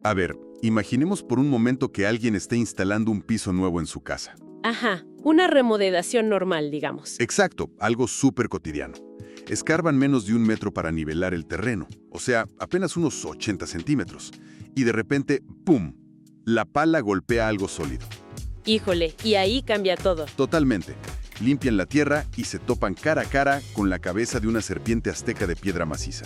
A ver, imaginemos por un momento que alguien esté instalando un piso nuevo en su casa. Ajá, una remodelación normal, digamos. Exacto, algo súper cotidiano. Escarban menos de 1 metro para nivelar el terreno, o sea, apenas unos 80 centímetros. Y de repente, ¡pum!, la pala golpea algo sólido. Híjole, y ahí cambia todo. Totalmente. Limpian la tierra y se topan cara a cara con la cabeza de una serpiente azteca de piedra maciza.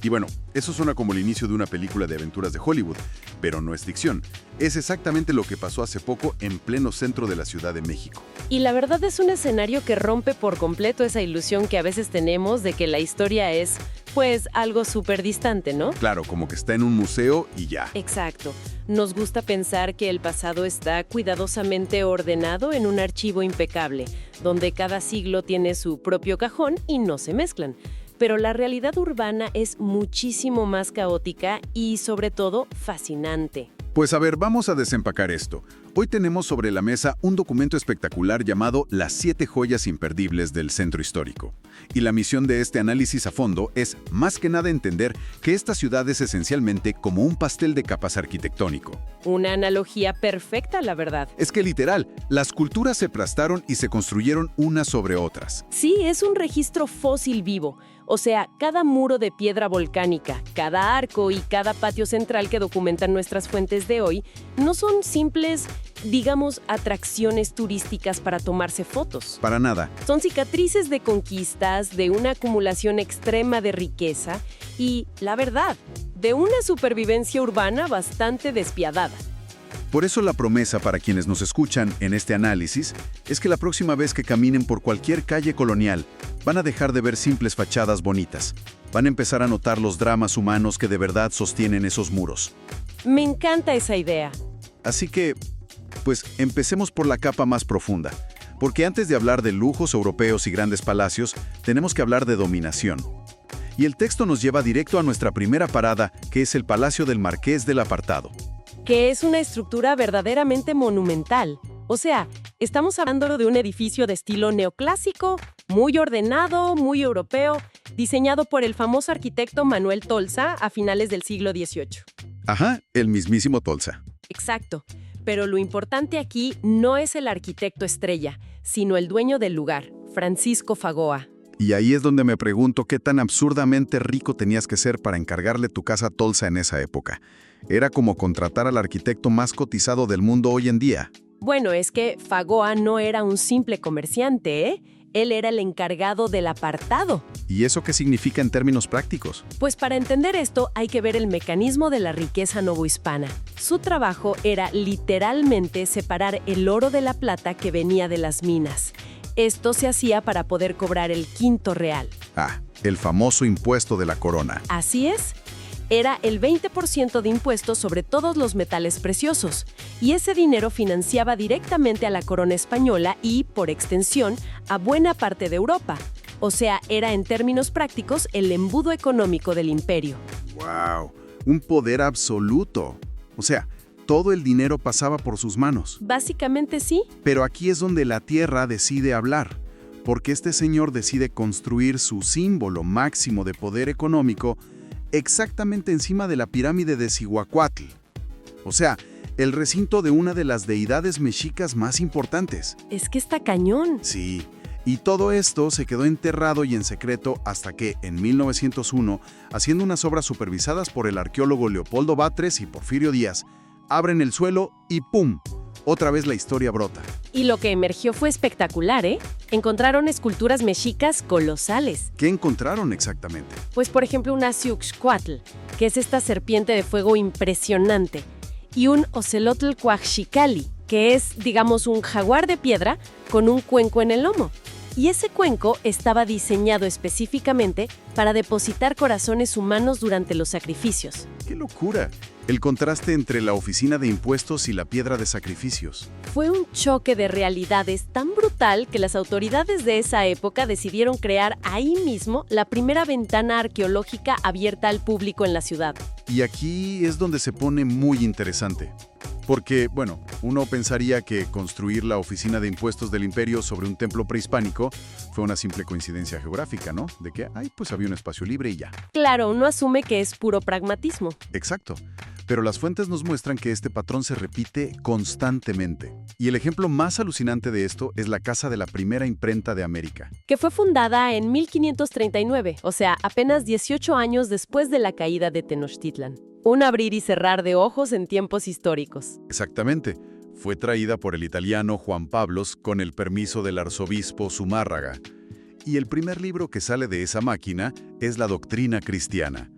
Y bueno, eso suena como el inicio de una película de aventuras de Hollywood, pero no es ficción. Es exactamente lo que pasó hace poco en pleno centro de la Ciudad de México. Y la verdad es un escenario que rompe por completo esa ilusión que a veces tenemos de que la historia es, pues, algo súper distante, ¿no? Claro, como que está en un museo y ya. Exacto. Nos gusta pensar que el pasado está cuidadosamente ordenado en un archivo impecable, donde cada siglo tiene su propio cajón y no se mezclan. Pero la realidad urbana es muchísimo más caótica y, sobre todo, fascinante. Pues a ver, vamos a desempacar esto. Hoy tenemos sobre la mesa un documento espectacular llamado Las 7 joyas imperdibles del centro histórico. Y la misión de este análisis a fondo es, más que nada, entender que esta ciudad es esencialmente como un pastel de capas arquitectónico. Una analogía perfecta, la verdad. Es que literal, las culturas se aplastaron y se construyeron unas sobre otras. Sí, es un registro fósil vivo. O sea, cada muro de piedra volcánica, cada arco y cada patio central que documentan nuestras fuentes de hoy no son simples, digamos, atracciones turísticas para tomarse fotos. Para nada. Son cicatrices de conquistas, de una acumulación extrema de riqueza y, la verdad, de una supervivencia urbana bastante despiadada. Por eso la promesa para quienes nos escuchan en este análisis es que la próxima vez que caminen por cualquier calle colonial, van a dejar de ver simples fachadas bonitas. Van a empezar a notar los dramas humanos que de verdad sostienen esos muros. Me encanta esa idea. Así que, pues, empecemos por la capa más profunda. Porque antes de hablar de lujos europeos y grandes palacios, tenemos que hablar de dominación. Y el texto nos lleva directo a nuestra primera parada, que es el Palacio del Marqués del Apartado. Que es una estructura verdaderamente monumental. O sea, estamos hablando de un edificio de estilo neoclásico, muy ordenado, muy europeo, diseñado por el famoso arquitecto Manuel Tolsa a finales del siglo XVIII. Ajá, el mismísimo Tolsa. Exacto. Pero lo importante aquí no es el arquitecto estrella, sino el dueño del lugar, Francisco Fagoa. Y ahí es donde me pregunto qué tan absurdamente rico tenías que ser para encargarle tu casa a Tolsa en esa época. Era como contratar al arquitecto más cotizado del mundo hoy en día. Bueno, es que Fagoa no era un simple comerciante, ¿eh? Él era el encargado del apartado. ¿Y eso qué significa en términos prácticos? Pues para entender esto hay que ver el mecanismo de la riqueza novohispana. Su trabajo era literalmente separar el oro de la plata que venía de las minas. Esto se hacía para poder cobrar el quinto real. Ah, el famoso impuesto de la corona. Así es. Era el 20% de impuestos sobre todos los metales preciosos, y ese dinero financiaba directamente a la corona española y, por extensión, a buena parte de Europa. O sea, era en términos prácticos el embudo económico del imperio. ¡Wow! Un poder absoluto. O sea, todo el dinero pasaba por sus manos. Básicamente sí. Pero aquí es donde la tierra decide hablar, porque este señor decide construir su símbolo máximo de poder económico exactamente encima de la pirámide de Cihuacuatl. O sea, el recinto de una de las deidades mexicas más importantes. Es que está cañón. Sí, y todo esto se quedó enterrado y en secreto hasta que, en 1901, haciendo unas obras supervisadas por el arqueólogo Leopoldo Batres y Porfirio Díaz, abren el suelo y ¡pum!, otra vez la historia brota. Y lo que emergió fue espectacular, ¿eh? Encontraron esculturas mexicas colosales. ¿Qué encontraron exactamente? Pues, por ejemplo, una Ciuxcuatl, que es esta serpiente de fuego impresionante, y un Ocelotl Cuaxicali, que es, digamos, un jaguar de piedra con un cuenco en el lomo. Y ese cuenco estaba diseñado específicamente para depositar corazones humanos durante los sacrificios. ¡Qué locura! El contraste entre la oficina de impuestos y la piedra de sacrificios. Fue un choque de realidades tan brutal que las autoridades de esa época decidieron crear ahí mismo la primera ventana arqueológica abierta al público en la ciudad. Y aquí es donde se pone muy interesante. Porque, bueno, uno pensaría que construir la oficina de impuestos del imperio sobre un templo prehispánico fue una simple coincidencia geográfica, ¿no? De que, pues había un espacio libre y ya. Claro, uno asume que es puro pragmatismo. Exacto. Pero las fuentes nos muestran que este patrón se repite constantemente. Y el ejemplo más alucinante de esto es la casa de la primera imprenta de América. Que fue fundada en 1539, o sea, apenas 18 años después de la caída de Tenochtitlan. Un abrir y cerrar de ojos en tiempos históricos. Exactamente. Fue traída por el italiano Juan Pablos con el permiso del arzobispo Zumárraga. Y el primer libro que sale de esa máquina es la Doctrina Cristiana.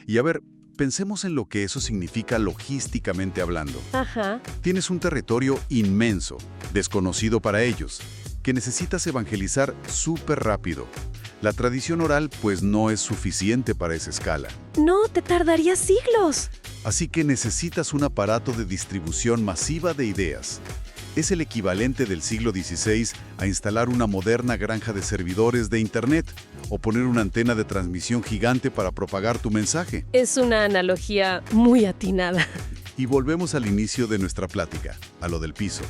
Y a ver, pensemos en lo que eso significa logísticamente hablando. Ajá. Tienes un territorio inmenso, desconocido para ellos, que necesitas evangelizar súper rápido. La tradición oral, pues, no es suficiente para esa escala. No, te tardaría siglos. Así que necesitas un aparato de distribución masiva de ideas. Es el equivalente del siglo XVI a instalar una moderna granja de servidores de Internet o poner una antena de transmisión gigante para propagar tu mensaje. Es una analogía muy atinada. Y volvemos al inicio de nuestra plática, a lo del piso.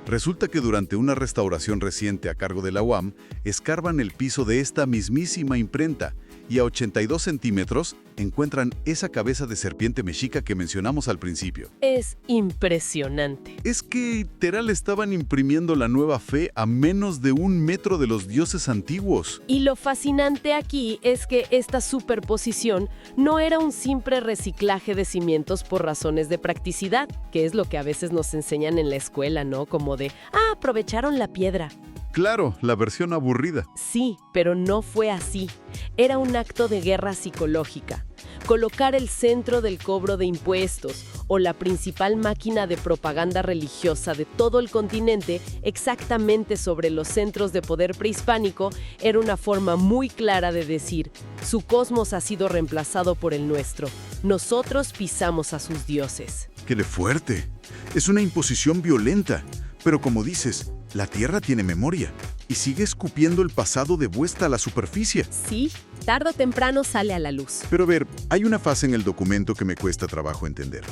Resulta que durante una restauración reciente a cargo de la UAM, escarban el piso de esta mismísima imprenta y a 82 centímetros encuentran esa cabeza de serpiente mexica que mencionamos al principio. Es impresionante. Es que literal estaban imprimiendo la nueva fe a menos de 1 metro de los dioses antiguos. Y lo fascinante aquí es que esta superposición no era un simple reciclaje de cimientos por razones de practicidad, que es lo que a veces nos enseñan en la escuela, ¿no? Como de, aprovecharon la piedra. Claro, la versión aburrida. Sí, pero no fue así. Era un acto de guerra psicológica. Colocar el centro del cobro de impuestos o la principal máquina de propaganda religiosa de todo el continente exactamente sobre los centros de poder prehispánico era una forma muy clara de decir, su cosmos ha sido reemplazado por el nuestro. Nosotros pisamos a sus dioses. ¡Qué de fuerte! Es una imposición violenta. Pero como dices, la Tierra tiene memoria y sigue escupiendo el pasado de vuelta a la superficie. Sí, tarde o temprano sale a la luz. Pero a ver, hay una fase en el documento que me cuesta trabajo entender.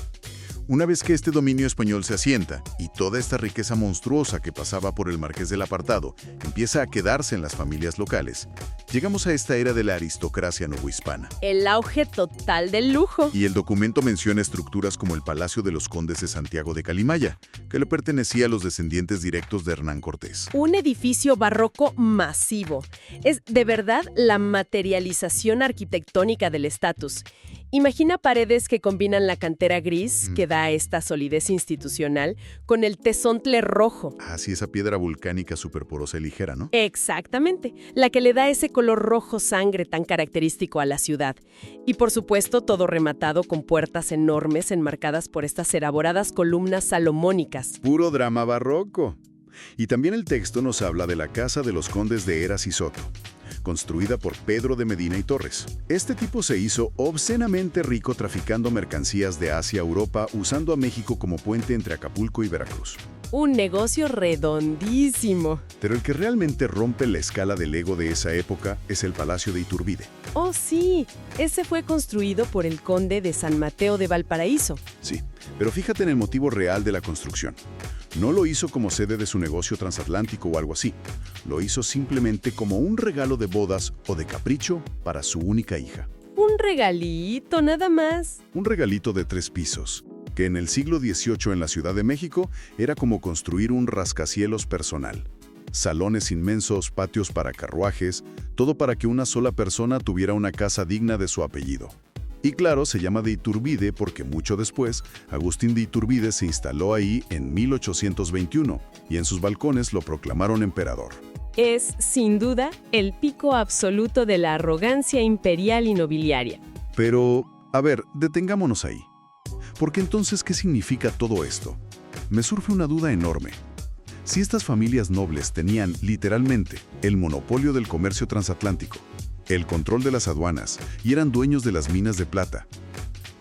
Una vez que este dominio español se asienta y toda esta riqueza monstruosa que pasaba por el Marqués del Apartado empieza a quedarse en las familias locales, llegamos a esta era de la aristocracia novohispana. El auge total del lujo. Y el documento menciona estructuras como el Palacio de los Condes de Santiago de Calimaya, que le pertenecía a los descendientes directos de Hernán Cortés. Un edificio barroco masivo. Es de verdad la materialización arquitectónica del estatus. Imagina paredes que combinan la cantera gris, que da esta solidez institucional, con el tesontle rojo. Ah, sí, esa piedra volcánica superporosa y ligera, ¿no? Exactamente, la que le da ese color rojo sangre tan característico a la ciudad. Y por supuesto, todo rematado con puertas enormes enmarcadas por estas elaboradas columnas salomónicas. Puro drama barroco. Y también el texto nos habla de la Casa de los Condes de Heras y Soto, construida por Pedro de Medina y Torres. Este tipo se hizo obscenamente rico traficando mercancías de Asia a Europa, usando a México como puente entre Acapulco y Veracruz. Un negocio redondísimo. Pero el que realmente rompe la escala del ego de esa época es el Palacio de Iturbide. Oh, sí, ese fue construido por el conde de San Mateo de Valparaíso. Sí, pero fíjate en el motivo real de la construcción. No lo hizo como sede de su negocio transatlántico o algo así. Lo hizo simplemente como un regalo de bodas o de capricho para su única hija. Un regalito, nada más. Un regalito de 3 pisos, que en el siglo XVIII en la Ciudad de México era como construir un rascacielos personal. Salones inmensos, patios para carruajes, todo para que una sola persona tuviera una casa digna de su apellido. Y claro, se llama de Iturbide porque mucho después, Agustín de Iturbide se instaló ahí en 1821 y en sus balcones lo proclamaron emperador. Es, sin duda, el pico absoluto de la arrogancia imperial y nobiliaria. Pero, a ver, detengámonos ahí. Porque entonces, ¿qué significa todo esto? Me surge una duda enorme. Si estas familias nobles tenían, literalmente, el monopolio del comercio transatlántico, el control de las aduanas y eran dueños de las minas de plata,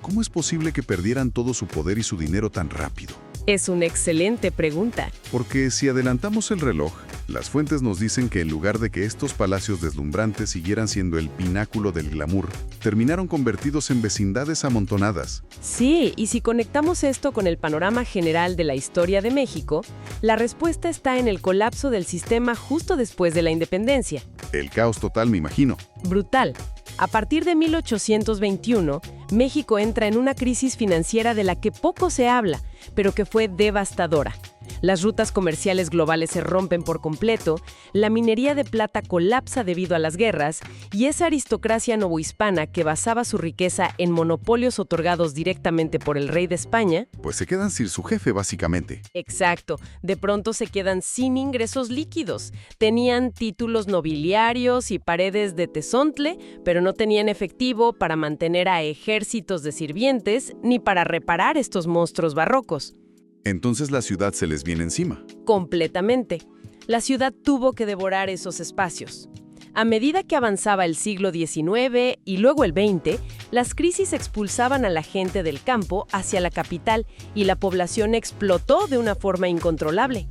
¿cómo es posible que perdieran todo su poder y su dinero tan rápido? Es una excelente pregunta. Porque si adelantamos el reloj, las fuentes nos dicen que en lugar de que estos palacios deslumbrantes siguieran siendo el pináculo del glamour, terminaron convertidos en vecindades amontonadas. Sí, y si conectamos esto con el panorama general de la historia de México, la respuesta está en el colapso del sistema justo después de la independencia. El caos total, me imagino. Brutal. A partir de 1821, México entra en una crisis financiera de la que poco se habla, pero que fue devastadora. Las rutas comerciales globales se rompen por completo, la minería de plata colapsa debido a las guerras, y esa aristocracia novohispana que basaba su riqueza en monopolios otorgados directamente por el rey de España, Pues se quedan sin su jefe, básicamente. exacto, de pronto se quedan sin ingresos líquidos. Tenían títulos nobiliarios y paredes de tesontle, pero no tenían efectivo para mantener a ejércitos de sirvientes ni para reparar estos monstruos barrocos. Entonces la ciudad se les viene encima. Completamente. La ciudad tuvo que devorar esos espacios. A medida que avanzaba el siglo XIX y luego el XX, las crisis expulsaban a la gente del campo hacia la capital y la población explotó de una forma incontrolable.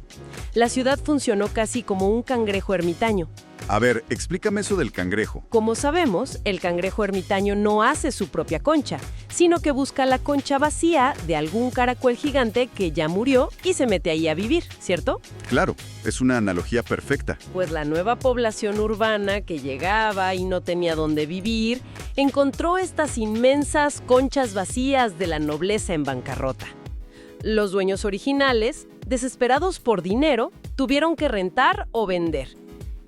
La ciudad funcionó casi como un cangrejo ermitaño. A ver, explícame eso del cangrejo. Como sabemos, el cangrejo ermitaño no hace su propia concha, sino que busca la concha vacía de algún caracol gigante que ya murió y se mete ahí a vivir, ¿cierto? Claro, es una analogía perfecta. Pues la nueva población urbana que llegaba y no tenía dónde vivir, encontró estas inmensas conchas vacías de la nobleza en bancarrota. Los dueños originales, desesperados por dinero, tuvieron que rentar o vender.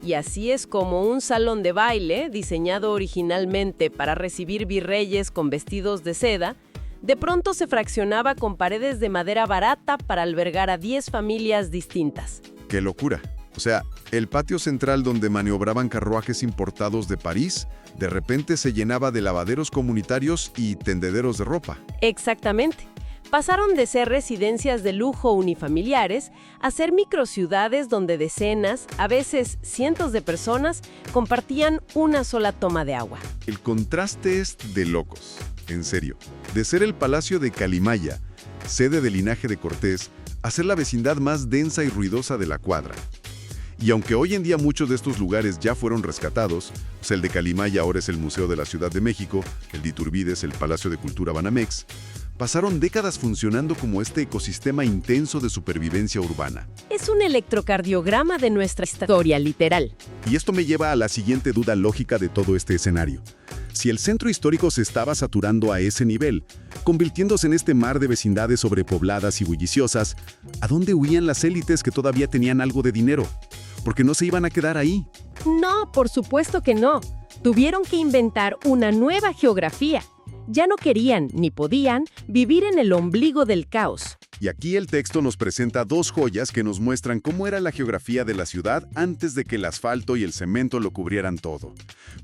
Y así es como un salón de baile, diseñado originalmente para recibir virreyes con vestidos de seda, de pronto se fraccionaba con paredes de madera barata para albergar a 10 familias distintas. ¡Qué locura! O sea, el patio central donde maniobraban carruajes importados de París, de repente se llenaba de lavaderos comunitarios y tendederos de ropa. Exactamente. Pasaron de ser residencias de lujo unifamiliares a ser microciudades donde decenas, a veces cientos de personas compartían una sola toma de agua. El contraste es de locos, en serio. De ser el palacio de Calimaya, sede del linaje de Cortés, a ser la vecindad más densa y ruidosa de la cuadra. Y aunque hoy en día muchos de estos lugares ya fueron rescatados, o sea, el de Calimaya ahora es el Museo de la Ciudad de México, el de Iturbide es el Palacio de Cultura Banamex, pasaron décadas funcionando como este ecosistema intenso de supervivencia urbana. Es un electrocardiograma de nuestra historia, literal. Y esto me lleva a la siguiente duda lógica de todo este escenario. Si el centro histórico se estaba saturando a ese nivel, convirtiéndose en este mar de vecindades sobrepobladas y bulliciosas, ¿a dónde huían las élites que todavía tenían algo de dinero? Porque no se iban a quedar ahí. No, por supuesto que no. Tuvieron que inventar una nueva geografía. Ya no querían, ni podían, vivir en el ombligo del caos. Y aquí el texto nos presenta dos joyas que nos muestran cómo era la geografía de la ciudad antes de que el asfalto y el cemento lo cubrieran todo.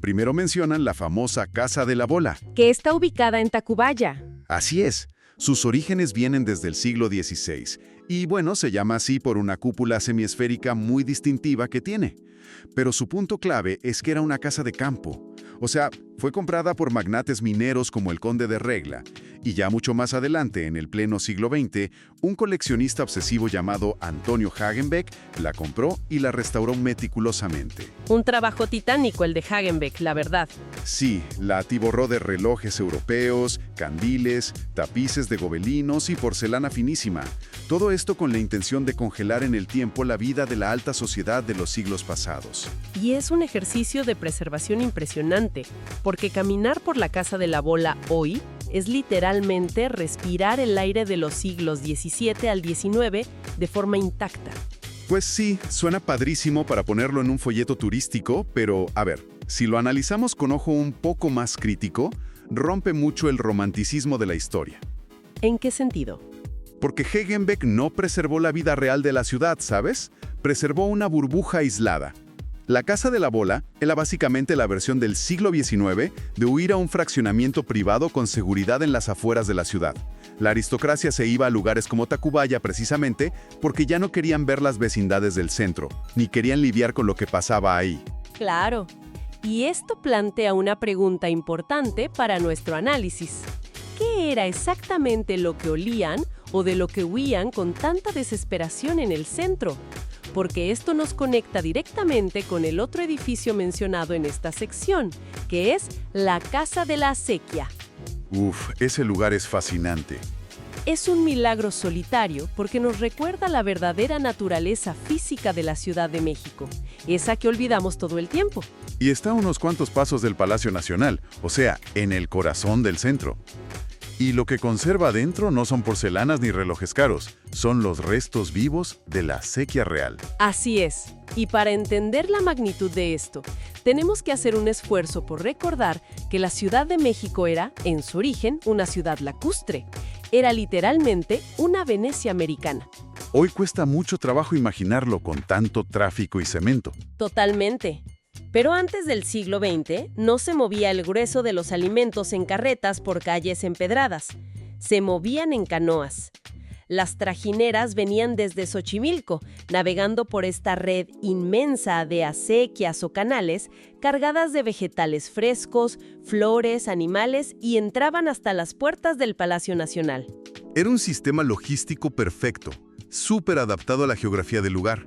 Primero mencionan la famosa Casa de la Bola. Que está ubicada en Tacubaya. Así es, sus orígenes vienen desde el siglo XVI. Y bueno, se llama así por una cúpula semiesférica muy distintiva que tiene. Pero su punto clave es que era una casa de campo. O sea, fue comprada por magnates mineros como el Conde de Regla, y ya mucho más adelante, en el pleno siglo XX, un coleccionista obsesivo llamado Antonio Hagenbeck la compró y la restauró meticulosamente. Un trabajo titánico el de Hagenbeck, la verdad. Sí, la atiborró de relojes europeos, candiles, tapices de gobelinos y porcelana finísima. Todo esto con la intención de congelar en el tiempo la vida de la alta sociedad de los siglos pasados. Y es un ejercicio de preservación impresionante, porque caminar por la Casa de la Bola hoy es literalmente respirar el aire de los siglos XVII al XIX de forma intacta. Pues sí, suena padrísimo para ponerlo en un folleto turístico, pero a ver, si lo analizamos con ojo un poco más crítico, rompe mucho el romanticismo de la historia. ¿En qué sentido? Porque Hagenbeck no preservó la vida real de la ciudad, ¿sabes? Preservó una burbuja aislada. La Casa de la Bola era básicamente la versión del siglo XIX de huir a un fraccionamiento privado con seguridad en las afueras de la ciudad. La aristocracia se iba a lugares como Tacubaya precisamente porque ya no querían ver las vecindades del centro, ni querían lidiar con lo que pasaba ahí. Claro. Y esto plantea una pregunta importante para nuestro análisis. ¿Qué era exactamente lo que olían o de lo que huían con tanta desesperación en el centro? Porque esto nos conecta directamente con el otro edificio mencionado en esta sección, que es la Casa de la Acequia. Uf, ese lugar es fascinante. Es un milagro solitario porque nos recuerda la verdadera naturaleza física de la Ciudad de México, esa que olvidamos todo el tiempo. Y está a unos cuantos pasos del Palacio Nacional, o sea, en el corazón del centro. Y lo que conserva adentro no son porcelanas ni relojes caros, son los restos vivos de la acequia real. Así es. Y para entender la magnitud de esto, tenemos que hacer un esfuerzo por recordar que la Ciudad de México era, en su origen, una ciudad lacustre. Era literalmente una Venecia americana. Hoy cuesta mucho trabajo imaginarlo con tanto tráfico y cemento. Totalmente. Pero antes del siglo XX no se movía el grueso de los alimentos en carretas por calles empedradas. Se movían en canoas. Las trajineras venían desde Xochimilco, navegando por esta red inmensa de acequias o canales cargadas de vegetales frescos, flores, animales y entraban hasta las puertas del Palacio Nacional. Era un sistema logístico perfecto, súper adaptado a la geografía del lugar.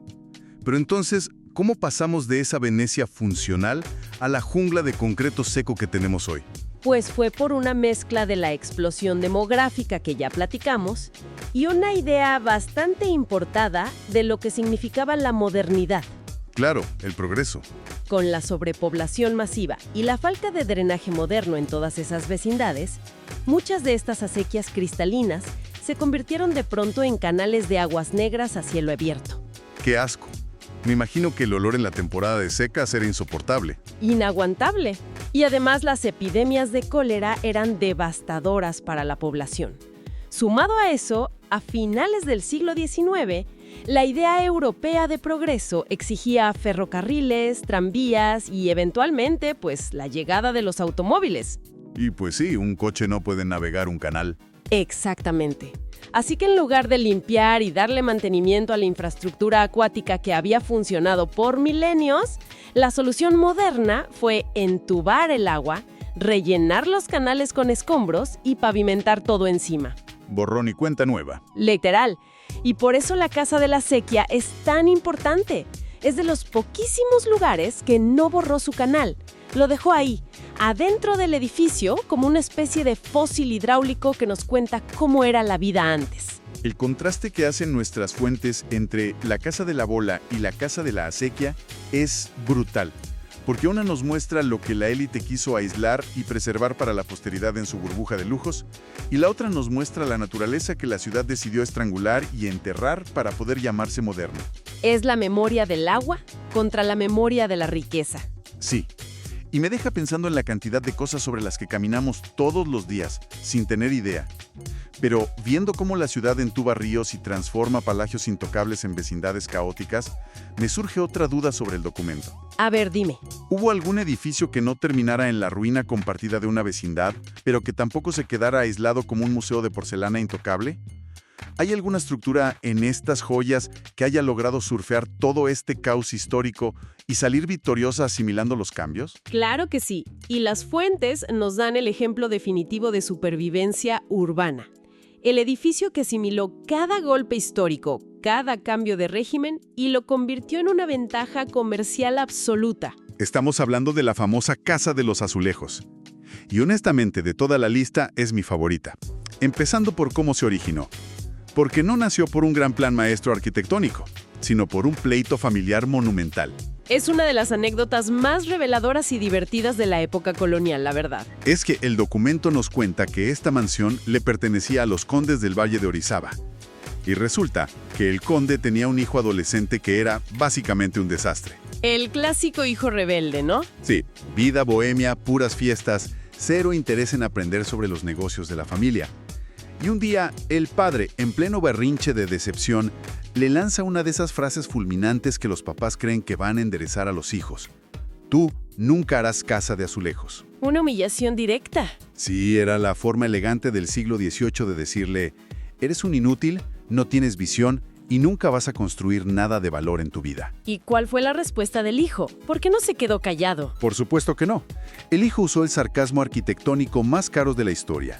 Pero entonces, ¿cómo pasamos de esa Venecia funcional a la jungla de concreto seco que tenemos hoy? Pues fue por una mezcla de la explosión demográfica que ya platicamos y una idea bastante importada de lo que significaba la modernidad. Claro, el progreso. Con la sobrepoblación masiva y la falta de drenaje moderno en todas esas vecindades, muchas de estas acequias cristalinas se convirtieron de pronto en canales de aguas negras a cielo abierto. ¡Qué asco! Me imagino que el olor en la temporada de secas era insoportable. Inaguantable. Y además las epidemias de cólera eran devastadoras para la población. Sumado a eso, a finales del siglo XIX, la idea europea de progreso exigía ferrocarriles, tranvías y eventualmente, pues, la llegada de los automóviles. Y pues sí, un coche no puede navegar un canal. Exactamente. Así que en lugar de limpiar y darle mantenimiento a la infraestructura acuática que había funcionado por milenios, la solución moderna fue entubar el agua, rellenar los canales con escombros y pavimentar todo encima. Borrón y cuenta nueva. Literal. Y por eso la Casa de la Acequia es tan importante. Es de los poquísimos lugares que no borró su canal. Lo dejó ahí, adentro del edificio, como una especie de fósil hidráulico que nos cuenta cómo era la vida antes. El contraste que hacen nuestras fuentes entre la Casa de la Bola y la Casa de la Acequia es brutal, porque una nos muestra lo que la élite quiso aislar y preservar para la posteridad en su burbuja de lujos, y la otra nos muestra la naturaleza que la ciudad decidió estrangular y enterrar para poder llamarse moderna. Es la memoria del agua contra la memoria de la riqueza. Sí. Y me deja pensando en la cantidad de cosas sobre las que caminamos todos los días, sin tener idea. Pero viendo cómo la ciudad entuba ríos y transforma palacios intocables en vecindades caóticas, me surge otra duda sobre el documento. A ver, dime. ¿Hubo algún edificio que no terminara en la ruina compartida de una vecindad, pero que tampoco se quedara aislado como un museo de porcelana intocable? ¿Hay alguna estructura en estas joyas que haya logrado surfear todo este caos histórico y salir victoriosa asimilando los cambios? Claro que sí. Y las fuentes nos dan el ejemplo definitivo de supervivencia urbana. El edificio que asimiló cada golpe histórico, cada cambio de régimen y lo convirtió en una ventaja comercial absoluta. Estamos hablando de la famosa Casa de los Azulejos. Y honestamente, de toda la lista, es mi favorita. Empezando por cómo se originó. Porque no nació por un gran plan maestro arquitectónico, sino por un pleito familiar monumental. Es una de las anécdotas más reveladoras y divertidas de la época colonial, la verdad. Es que el documento nos cuenta que esta mansión le pertenecía a los condes del Valle de Orizaba. Y resulta que el conde tenía un hijo adolescente que era básicamente un desastre. El clásico hijo rebelde, ¿no? Sí, vida bohemia, puras fiestas, cero interés en aprender sobre los negocios de la familia. Y un día, el padre, en pleno berrinche de decepción, le lanza una de esas frases fulminantes que los papás creen que van a enderezar a los hijos. Tú nunca harás casa de azulejos. Una humillación directa. Sí, era la forma elegante del siglo XVIII de decirle, eres un inútil, no tienes visión y nunca vas a construir nada de valor en tu vida. ¿Y cuál fue la respuesta del hijo? ¿Por qué no se quedó callado? Por supuesto que no. El hijo usó el sarcasmo arquitectónico más caro de la historia.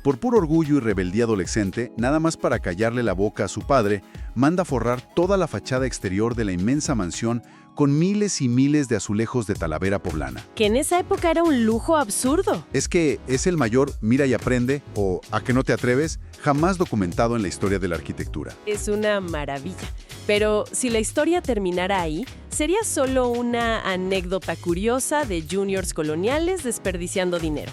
Por puro orgullo y rebeldía adolescente, nada más para callarle la boca a su padre, manda forrar toda la fachada exterior de la inmensa mansión con miles y miles de azulejos de Talavera poblana. Que en esa época era un lujo absurdo. Es que es el mayor mira y aprende, o a que no te atreves, jamás documentado en la historia de la arquitectura. Es una maravilla. Pero si la historia terminara ahí, sería solo una anécdota curiosa de juniors coloniales desperdiciando dinero.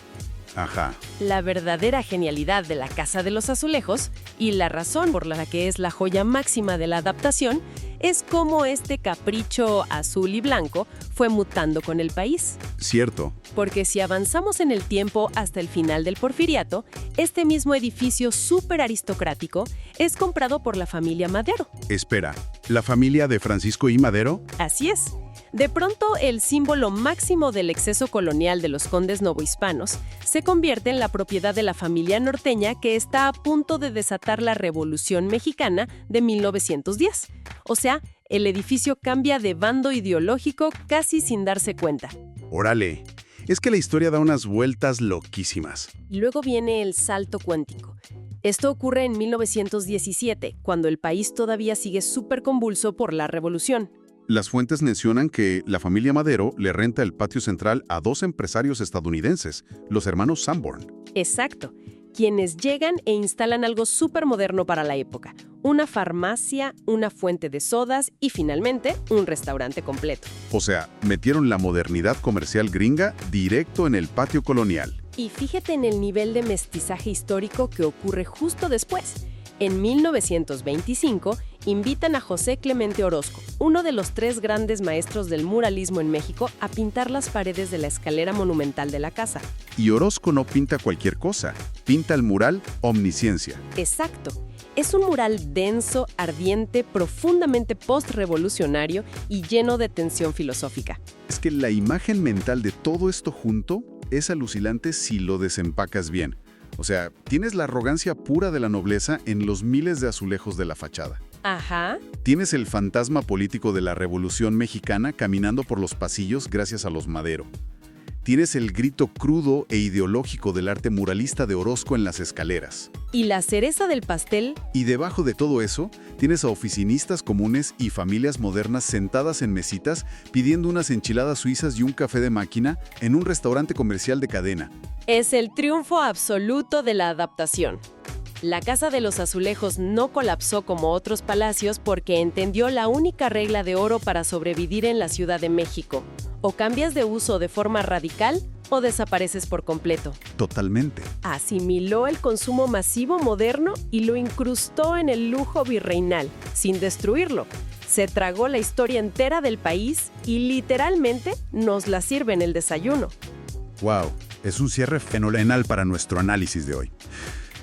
Ajá. La verdadera genialidad de La Casa de los Azulejos, y la razón por la que es la joya máxima de la adaptación, es cómo este capricho azul y blanco fue mutando con el país. Cierto. Porque si avanzamos en el tiempo hasta el final del Porfiriato, este mismo edificio súper aristocrático es comprado por la familia Madero. Espera, ¿la familia de Francisco I. Madero? Así es. De pronto, el símbolo máximo del exceso colonial de los condes novohispanos se convierte en la propiedad de la familia norteña que está a punto de desatar la Revolución Mexicana de 1910. O sea, el edificio cambia de bando ideológico casi sin darse cuenta. Órale, es que la historia da unas vueltas loquísimas. Luego viene el salto cuántico. Esto ocurre en 1917, cuando el país todavía sigue súper convulso por la Revolución. Las fuentes mencionan que la familia Madero le renta el patio central a 2 empresarios estadounidenses, los hermanos Sanborn. Exacto, quienes llegan e instalan algo súper moderno para la época. Una farmacia, una fuente de sodas y finalmente un restaurante completo. O sea, metieron la modernidad comercial gringa directo en el patio colonial. Y fíjate en el nivel de mestizaje histórico que ocurre justo después. En 1925, invitan a José Clemente Orozco, uno de los 3 grandes maestros del muralismo en México, a pintar las paredes de la escalera monumental de la casa. Y Orozco no pinta cualquier cosa, pinta el mural Omnisciencia. Exacto. Es un mural denso, ardiente, profundamente post-revolucionario y lleno de tensión filosófica. Es que la imagen mental de todo esto junto es alucinante si lo desempacas bien. O sea, tienes la arrogancia pura de la nobleza en los miles de azulejos de la fachada. Ajá. Tienes el fantasma político de la Revolución Mexicana caminando por los pasillos gracias a los Madero. Tienes el grito crudo e ideológico del arte muralista de Orozco en las escaleras. Y la cereza del pastel. Y debajo de todo eso, tienes a oficinistas comunes y familias modernas sentadas en mesitas pidiendo unas enchiladas suizas y un café de máquina en un restaurante comercial de cadena. Es el triunfo absoluto de la adaptación. La Casa de los Azulejos no colapsó como otros palacios porque entendió la única regla de oro para sobrevivir en la Ciudad de México. O cambias de uso de forma radical o desapareces por completo. Totalmente. Asimiló el consumo masivo moderno y lo incrustó en el lujo virreinal, sin destruirlo. Se tragó la historia entera del país y literalmente nos la sirve en el desayuno. ¡Wow! Es un cierre fenomenal para nuestro análisis de hoy.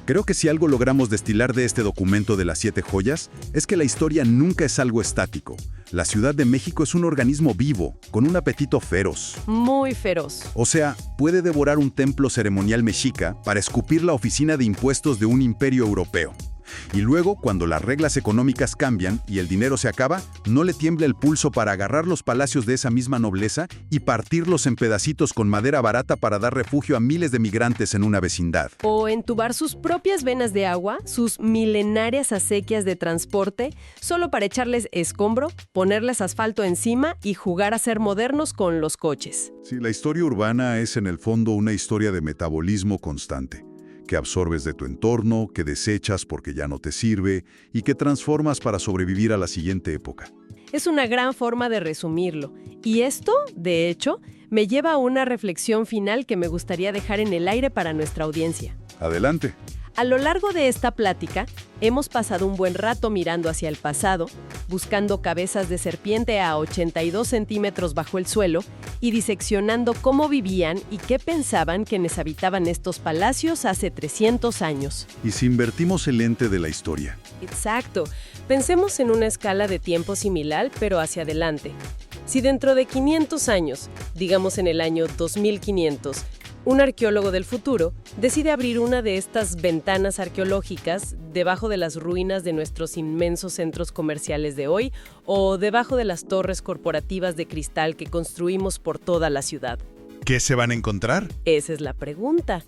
Creo que si algo logramos destilar de este documento de las 7 joyas, es que la historia nunca es algo estático. La Ciudad de México es un organismo vivo, con un apetito feroz. Muy feroz. O sea, puede devorar un templo ceremonial mexica para escupir la oficina de impuestos de un imperio europeo. Y luego, cuando las reglas económicas cambian y el dinero se acaba, no le tiembla el pulso para agarrar los palacios de esa misma nobleza y partirlos en pedacitos con madera barata para dar refugio a miles de migrantes en una vecindad. O entubar sus propias venas de agua, sus milenarias acequias de transporte, solo para echarles escombro, ponerles asfalto encima y jugar a ser modernos con los coches. Sí, la historia urbana es en el fondo una historia de metabolismo constante, que absorbes de tu entorno, que desechas porque ya no te sirve y que transformas para sobrevivir a la siguiente época. Es una gran forma de resumirlo. Y esto, de hecho, me lleva a una reflexión final que me gustaría dejar en el aire para nuestra audiencia. Adelante. A lo largo de esta plática, hemos pasado un buen rato mirando hacia el pasado, buscando cabezas de serpiente a 82 centímetros bajo el suelo y diseccionando cómo vivían y qué pensaban quienes habitaban estos palacios hace 300 años. Y si invertimos el lente de la historia. Exacto. Pensemos en una escala de tiempo similar, pero hacia adelante. Si dentro de 500 años, digamos en el año 2500, un arqueólogo del futuro decide abrir una de estas ventanas arqueológicas debajo de las ruinas de nuestros inmensos centros comerciales de hoy o debajo de las torres corporativas de cristal que construimos por toda la ciudad. ¿Qué se van a encontrar? Esa es la pregunta.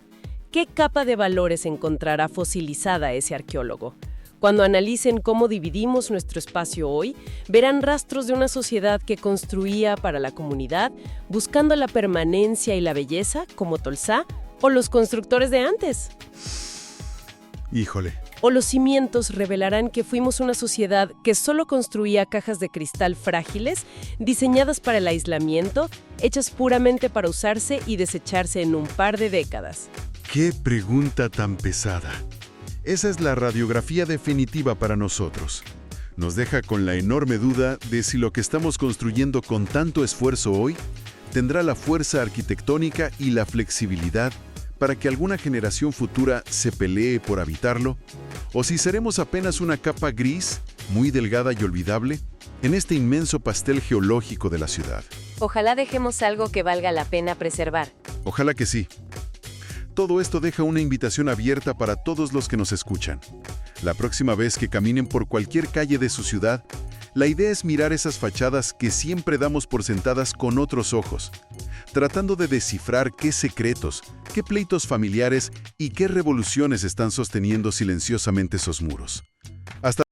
¿Qué capa de valores encontrará fosilizada ese arqueólogo? Cuando analicen cómo dividimos nuestro espacio hoy, verán rastros de una sociedad que construía para la comunidad, buscando la permanencia y la belleza, como Tolsá o los constructores de antes. Híjole, o los cimientos revelarán que fuimos una sociedad que solo construía cajas de cristal frágiles, diseñadas para el aislamiento, hechas puramente para usarse y desecharse en un par de décadas. ¡Qué pregunta tan pesada! Esa es la radiografía definitiva para nosotros. Nos deja con la enorme duda de si lo que estamos construyendo con tanto esfuerzo hoy tendrá la fuerza arquitectónica y la flexibilidad para que alguna generación futura se pelee por habitarlo, o si seremos apenas una capa gris, muy delgada y olvidable, en este inmenso pastel geológico de la ciudad. Ojalá dejemos algo que valga la pena preservar. Ojalá que sí. Todo esto deja una invitación abierta para todos los que nos escuchan. La próxima vez que caminen por cualquier calle de su ciudad, la idea es mirar esas fachadas que siempre damos por sentadas con otros ojos, tratando de descifrar qué secretos, qué pleitos familiares y qué revoluciones están sosteniendo silenciosamente esos muros. Hasta